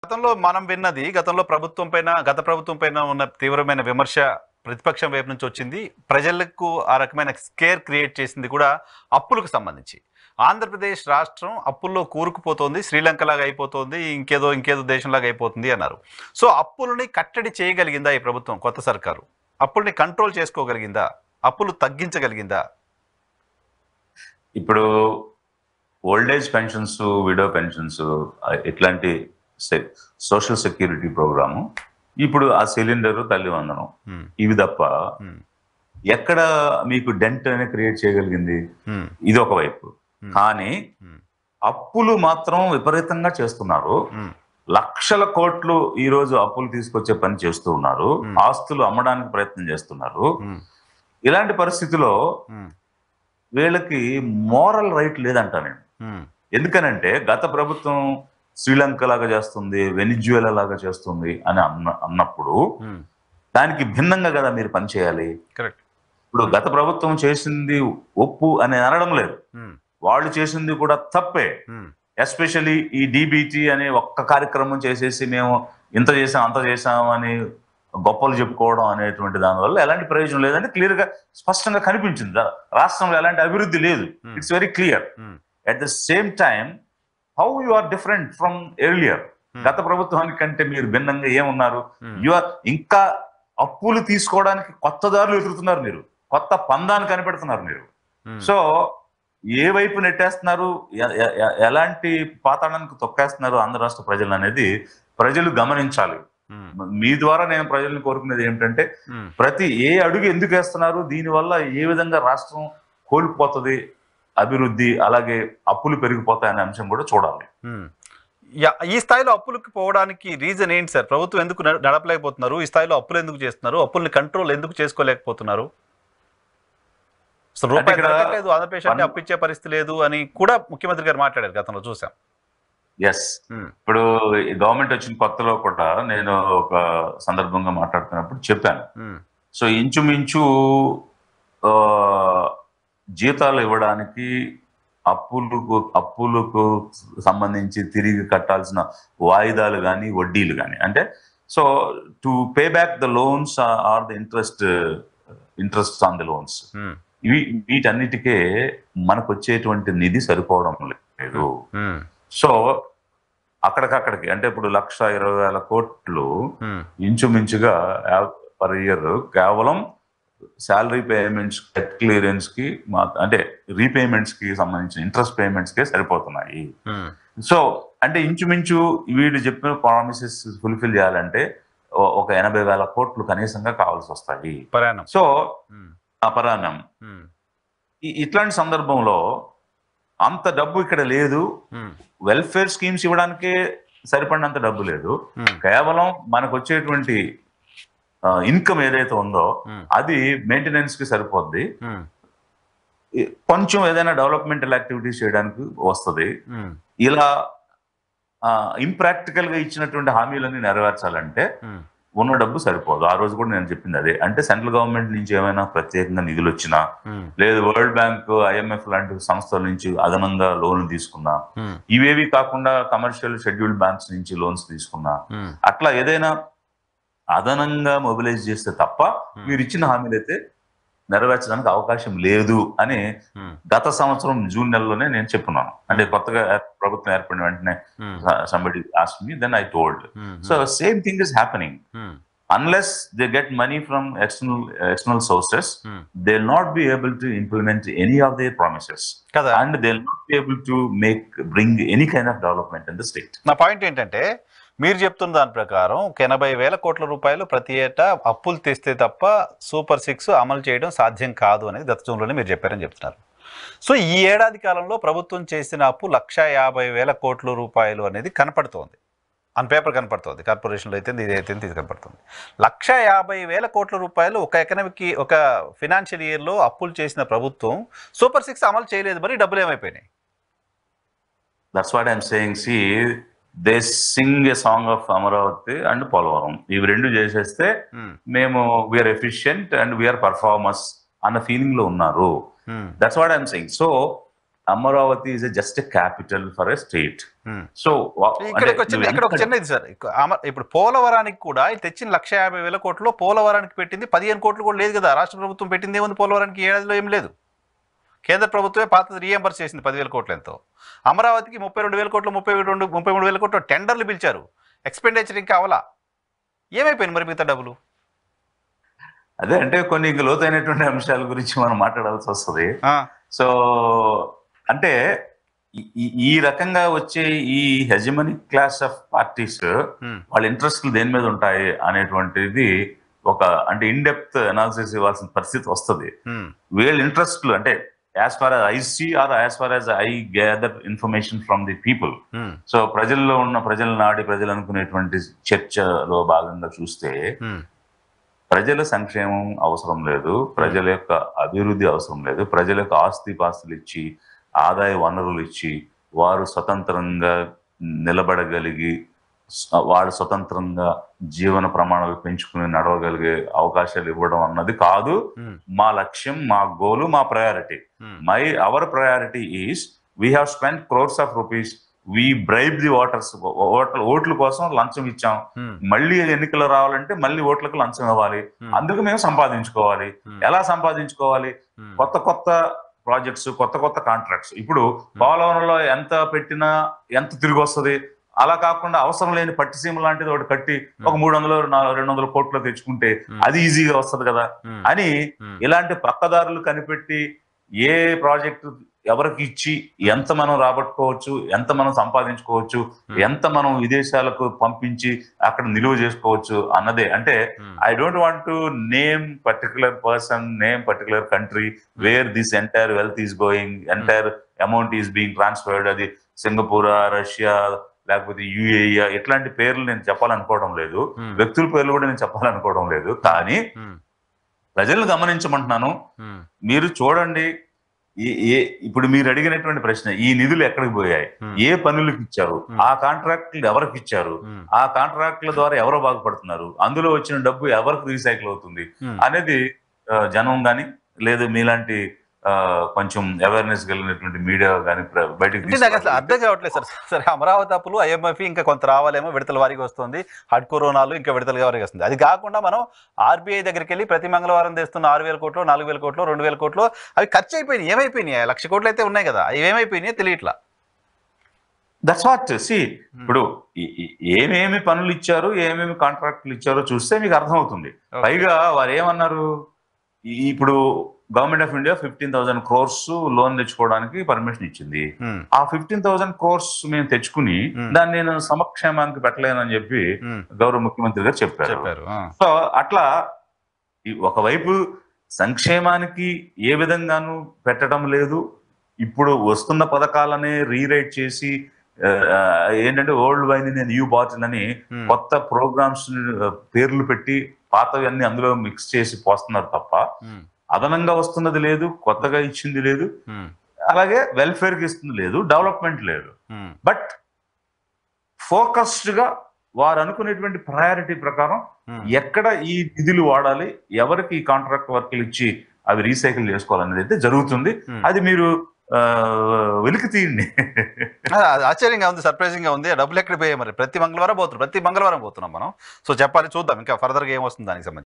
గతంలో మనం విన్నది గతంలో గత ప్రభుత్వం పైన ఉన్న తీవ్రమైన విమర్శ ప్రతిపక్షం వైపు నుంచి వచ్చింది. ప్రజలకు ఆ రకమైన స్కేర్ క్రియేట్ చేసింది కూడా అప్పులకు సంబంధించి. ఆంధ్రప్రదేశ్ రాష్ట్రం అప్పుల్లో కూరుకుపోతోంది, శ్రీలంకలాగా అయిపోతుంది, ఇంకేదో దేశంలాగా అయిపోతుంది అన్నారు. సో అప్పులని కట్టడి చేయగలిగిందా ఈ ప్రభుత్వం, కొత్త సర్కారు? అప్పుల్ని కంట్రోల్ చేసుకోగలిగిందా? అప్పులు తగ్గించగలిగిందా? ఇప్పుడు old age pensions, widow pensions, ఇట్లాంటి సోషల్ సెక్యూరిటీ ప్రోగ్రాము, ఇప్పుడు ఆ సిలిండరు, తల్లి వందనం, ఇవి తప్ప ఎక్కడ మీకు డెంట్ అనే క్రియేట్ చేయగలిగింది? ఇది ఒక వైపు. కానీ అప్పులు మాత్రం విపరీతంగా చేస్తున్నారు. లక్షల కోట్లు ఈ రోజు అప్పులు తీసుకొచ్చే పని చేస్తూ ఉన్నారు. ఆస్తులు అమ్మడానికి ప్రయత్నం చేస్తున్నారు. ఇలాంటి పరిస్థితిలో వీళ్ళకి మోరల్ రైట్ లేదంట నేను. ఎందుకనంటే గత ప్రభుత్వం శ్రీలంక లాగా చేస్తుంది, వెనిజువేలా లాగా చేస్తుంది అని అన్నప్పుడు దానికి భిన్నంగా కదా మీరు పనిచేయాలి. ఇప్పుడు గత ప్రభుత్వం చేసింది ఒప్పు అని అనడం లేదు, వాళ్ళు చేసింది కూడా తప్పే. ఎస్పెషల్లీ ఈ డిబిటీ అనే ఒక్క కార్యక్రమం చేసేసి మేము ఇంత చేసాం అంత చేసాం అని గొప్పలు చెప్పుకోవడం అనేటువంటి దానివల్ల ఎలాంటి ప్రయోజనం లేదని క్లియర్ గా స్పష్టంగా కనిపించింది. రాష్ట్రంలో ఎలాంటి అభివృద్ధి లేదు. It's very clear. At the same time how you are different from earlier. గత ప్రభుత్వానికి కంటే మీరు భిన్నంగా ఏమున్నారు? యు ఆర్ ఇంకా అప్పులు తీసుకోవడానికి కొత్త దారులు వెతుకుతున్నారు, మీరు కొత్త పందాన్ని కనిపెడుతున్నారు మీరు. సో ఏ వైపు నెట్టేస్తున్నారు, ఎలాంటి పాతాళానికి తొక్కేస్తున్నారు ఆంధ్ర రాష్ట్ర ప్రజలు అనేది ప్రజలు గమనించాలి. మీ ద్వారా నేను ప్రజల్ని కోరుకునేది ఏమిటంటే, ప్రతి ఏ అడుగు ఎందుకు వేస్తున్నారు, దీనివల్ల ఏ విధంగా రాష్ట్రం కోల్పోతుంది అభివృద్ధి, అలాగే అప్పులు పెరిగిపోతాయి అనే అంశం కూడా చూడాలి. ఈ స్థాయిలో అప్పులకు పోవడానికి రీజన్ ఏంటి సార్? ప్రభుత్వం ఎందుకు నడపలేకపోతున్నారు? ఈ స్థాయిలో అప్పులు ఎందుకు చేస్తున్నారు? అప్పుల్ని కంట్రోల్ ఎందుకు చేసుకోలేకపోతున్నారు? రూపాయి దొరకట్లేదు, ఆంధ్రప్రదేశ్ అంటే అప్పిచ్చే పరిస్థితి లేదు అని కూడా ముఖ్యమంత్రి గారు మాట్లాడారు, గతంలో చూసాం. ఎస్, ఇప్పుడు గవర్నమెంట్ వచ్చిన కొత్తలో కూడా నేను ఒక సందర్భంగా మాట్లాడుతున్నప్పుడు చెప్పాను. సో ఇంచుమించు జీతాలు ఇవ్వడానికి అప్పులకు సంబంధించి తిరిగి కట్టాల్సిన వాయిదాలు కానీ వడ్డీలు కానీ, అంటే so to pay back the loans or the interest on the loans, వీటన్నిటికే మనకు వచ్చేటువంటి నిధి సరిపోవడం లేదు. సో అక్కడికక్కడికి అంటే ఇప్పుడు 1,20,000 కోట్లు ఇంచుమించుగా పర్ ఇయర్ కేవలం శాలరీ పేమెంట్స్, డెట్ క్లియరెన్స్ కి, అంటే రీపేమెంట్స్ కి సంబంధించిన ఇంట్రెస్ట్ పేమెంట్స్ కే సరిపోతున్నాయి. సో అంటే ఇంచుమించు వీళ్ళు చెప్పిన ప్రామిసెస్ ఫుల్ఫిల్ చేయాలంటే ఒక 80,000 కోట్లు కనీసంగా కావాల్సి వస్తాయి. సో అపరాణం. ఇట్లాంటి సందర్భంలో అంత డబ్బు ఇక్కడ లేదు. వెల్ఫేర్ స్కీమ్స్ ఇవ్వడానికే సరిపడినంత డబ్బు లేదు. కేవలం మనకు వచ్చేటువంటి ఇన్కమ్ ఏదైతే ఉందో అది మెయింటెనెన్స్ కి సరిపోద్ది. కొంచెం ఏదైనా డెవలప్మెంటల్ యాక్టివిటీస్ చేయడానికి వస్తుంది. ఇలా ఇంప్రాక్టికల్ గా ఇచ్చినటువంటి హామీలన్నీ నెరవేర్చాలంటే ఉన్న డబ్బు సరిపోదు. ఆ రోజు కూడా నేను చెప్పింది అదే. అంటే సెంట్రల్ గవర్నమెంట్ నుంచి ఏమైనా ప్రత్యేకంగా నిధులు వచ్చినా, లేదు వరల్డ్ బ్యాంక్, IMF లాంటి సంస్థల నుంచి అదనంగా లోన్లు తీసుకున్నా, ఇవేవి కాకుండా కమర్షియల్ షెడ్యూల్డ్ బ్యాంక్స్ నుంచి లోన్స్ తీసుకున్నా, అట్లా ఏదైనా అదనంగా మొబిలైజ్ చేస్తే తప్ప మీరు ఇచ్చిన హామీలు అయితే నెరవేర్చడానికి అవకాశం లేదు అని గత సంవత్సరం జూన్ నెలలోనే నేను చెప్పున్నాను. అంటే కొత్తగా ప్రభుత్వం ఏర్పడిన వెంటనే somebody asked me, then I told. So same thing is happening. Unless they get money from external sources, they'll not be able to implement any of their promises, and they'll not be able to bring any kind of development in the state. నా point ఏంటంటే, మీరు చెప్తున్న దాని ప్రకారం 80,000 కోట్ల రూపాయలు ప్రతి ఏటా అప్పులు తెస్తే తప్ప సూపర్ 6 అమలు చేయడం సాధ్యం కాదు అనేది గత జూన్లోనే మీరు చెప్పారని చెప్తున్నారు. సో ఈ ఏడాది కాలంలో ప్రభుత్వం చేసిన అప్పు 1,50,000 కోట్ల రూపాయలు అనేది కనపడుతోంది, ఆన్ పేపర్ కనపడుతుంది. కార్పొరేషన్లో అయితే ఇది కనపడుతుంది. 1,50,000 కోట్ల రూపాయలు ఒక ఫినాన్షియల్ ఇయర్లో అప్పులు చేసిన ప్రభుత్వం సూపర్ 6 అమలు చేయలేదు. మరి డబ్బులు ఏమైపోయినాయి? That's what I'm saying. See, they sing a song of Amaravati and Polavaram. ఇవి రెండు చేసేస్తే మేము we are efficient and we are performers అన్న ఫీలింగ్ లో ఉన్నారు. That's what I'm saying. So Amaravati is just a capital for a state. So ఇక్కడ ఒక చిన్న ఇది సార్, ఇప్పుడు పోలవరానికి కూడా తెచ్చిన 1,50,000 కోట్లు పోలవరానికి పెట్టింది 15 కోట్లు కూడా లేదు కదా. రాష్ట్ర ప్రభుత్వం పెట్టింది ఏముంది పోలవరానికి? ఏడాదిలో ఏం లేదు. కేంద్ర ప్రభుత్వమే పాతది రీఎంబర్స్ చేసింది 10,000 కోట్లు ఎంతో. అమరావతికి 32,000 కోట్లు 33,000 కోట్లు టెండర్లు పిలిచారు, ఎక్స్పెండిచర్ ఇంకా అవలా. ఏమైపోయింది మరి మిగతా డబ్బులు? అదే అంటే కొన్ని ఇంక లోతైనటువంటి అంశాల గురించి మనం మాట్లాడాల్సి వస్తుంది. సో అంటే ఈ రకంగా వచ్చే ఈ హెజమనిక్ క్లాస్ ఆఫ్ పార్టీస్ వాళ్ళ ఇంట్రెస్ట్లు దేని మీద ఉంటాయి అనేటువంటిది ఒక అంటే ఇన్ డెప్త్ అనాలిసిస్ ఇవ్వాల్సిన పరిస్థితి వస్తుంది. వీళ్ళ ఇంట్రెస్ట్లు అంటే as far as I see or as far as I gather information from the people. So ప్రజల్లో ఉన్న ప్రజల నాడి ప్రజలు అనుకునేటువంటి చర్చలో భాగంగా చూస్తే ప్రజల సంక్షేమం అవసరం లేదు, ప్రజల యొక్క అభివృద్ధి అవసరం లేదు, ప్రజల యొక్క ఆస్తిపాస్తులు ఇచ్చి ఆదాయ వనరులు ఇచ్చి వారు స్వతంత్రంగా నిలబడగలిగి వాళ్ళు స్వతంత్రంగా జీవన ప్రమాణాలు పెంచుకుని నడవగలిగే అవకాశాలు ఇవ్వడం అన్నది కాదు మా లక్ష్యం, మా గోలు, మా priority. Our priority is we have spend crores of rupees, we bribe the ఓట్ల కోసం లంచం ఇచ్చాం, మళ్ళీ ఎన్నికలు రావాలంటే మళ్ళీ ఓట్లకు లంచం ఇవ్వాలి, అందుకు మేము సంపాదించుకోవాలి. ఎలా సంపాదించుకోవాలి? కొత్త కొత్త ప్రాజెక్ట్స్, కొత్త కొత్త కాంట్రాక్ట్స్. ఇప్పుడు పోలవరంలో ఎంత పెట్టినా ఎంత తిరిగి వస్తుంది? అలా కాకుండా అవసరం లేని పట్టిసీమ లాంటిది ఒకటి కట్టి ఒక 300-200 కోట్లు తెచ్చుకుంటే అది ఈజీగా వస్తుంది కదా అని ఇలాంటి పక్కదారులు కనిపెట్టి ఏ ప్రాజెక్టు ఎవరికి ఇచ్చి ఎంత మనం రాబట్టుకోవచ్చు, ఎంత మనం సంపాదించుకోవచ్చు, ఎంత మనం విదేశాలకు పంపించి అక్కడ నిలువ చేసుకోవచ్చు అన్నదే. అంటే I don't want to name particular person, name particular country where this entire wealth is going, entire amount is being transferred. అది సింగపూర్, రష్యా, లేకపోతే యుఏఈ, ఇట్లాంటి పేర్లు నేను చెప్పాలనుకోవడం లేదు, వ్యక్తుల పేర్లు కూడా నేను చెప్పాలనుకోవడం లేదు. కానీ ప్రజలను గమనించమంటున్నాను. మీరు చూడండి, ఇప్పుడు మీరు అడిగినటువంటి ప్రశ్న, ఈ నిధులు ఎక్కడికి పోయాయి, ఏ పనులకు ఇచ్చారు, ఆ కాంట్రాక్టులు ఎవరికి ఇచ్చారు, ఆ కాంట్రాక్టుల ద్వారా ఎవరు బాగుపడుతున్నారు, అందులో వచ్చిన డబ్బు ఎవరికి రీసైకిల్ అవుతుంది అనేది జనం కానీ లేదు మీలాంటి కొంచెం అవేర్నెస్ కలిగినటువంటి మీడియా కానీ బయటకు అసలు అర్థం కావట్లేదు సార్. సరే, అమరావతి అప్పులు IMF ఇంకా కొంత రావాలేమో, విడతల వారికి వస్తుంది, హడ్కో రుణాలు ఇంకా విడతల వారికి వస్తుంది. అది కాకుండా మనం RBI దగ్గరికి వెళ్ళి ప్రతి మంగళవారం తెస్తున్న 6,000 కోట్లు, 4,000 కోట్లు, 2,000 కోట్లు అవి ఖర్చు అయిపోయినాయి. ఏమైపోయినాయి? 1,00,000 కోట్లు అయితే ఉన్నాయి కదా, అవి ఏమైపోయినాయి తెలియట్లా. That's what see. ఇప్పుడు ఏమేమి పనులు ఇచ్చారు, ఏమేమి కాంట్రాక్టులు ఇచ్చారో చూస్తే మీకు అర్థమవుతుంది. పైగా వారు ఏమన్నారు, ఇప్పుడు government of India 15,000 crores loan తెచ్చుకోవడానికి పర్మిషన్ ఇచ్చింది. ఆ 15,000 crores మేము తెచ్చుకుని దాన్ని నేను సమక్షేమానికి పెట్టలేనని చెప్పి గౌరవ ముఖ్యమంత్రి గారు చెప్పారు. సో అట్లా ఒకవైపు సంక్షేమానికి ఏ విధంగానూ పెట్టడం లేదు, ఇప్పుడు వస్తున్న పథకాలనే రీరైట్ చేసి ఏంటంటే ఓల్డ్ వైన్ న్యూ బాటిల్ అని కొత్త ప్రోగ్రామ్స్ పేర్లు పెట్టి పాతవి అన్ని అందులో మిక్స్ చేసి పోస్తున్నారు తప్ప అదనంగా వస్తున్నది లేదు, కొత్తగా ఇచ్చింది లేదు, అలాగే వెల్ఫేర్ కి ఇస్తుంది లేదు, డెవలప్మెంట్ లేదు. బట్ ఫోకస్డ్ గా వారు అనుకునేటువంటి ప్రయారిటీ ప్రకారం ఎక్కడ ఈ నిధులు వాడాలి, ఎవరికి ఈ కాంట్రాక్ట్ వర్క్లు ఇచ్చి అవి రీసైకిల్ చేసుకోవాలనేది అయితే జరుగుతుంది. అది మీరు వెలికి తీయండి. ఆశ్చర్యంగా ఉంది, సర్ప్రైజింగ్ గా ఉంది. డబ్బులు ఎక్కడ పోయాయి మరి? ప్రతి మంగళవారం పోతున్నాం మనం. సో చెప్పాలి, చూద్దాం ఇంకా ఫర్దర్ గా ఏమొస్తుంది దానికి సంబంధించి.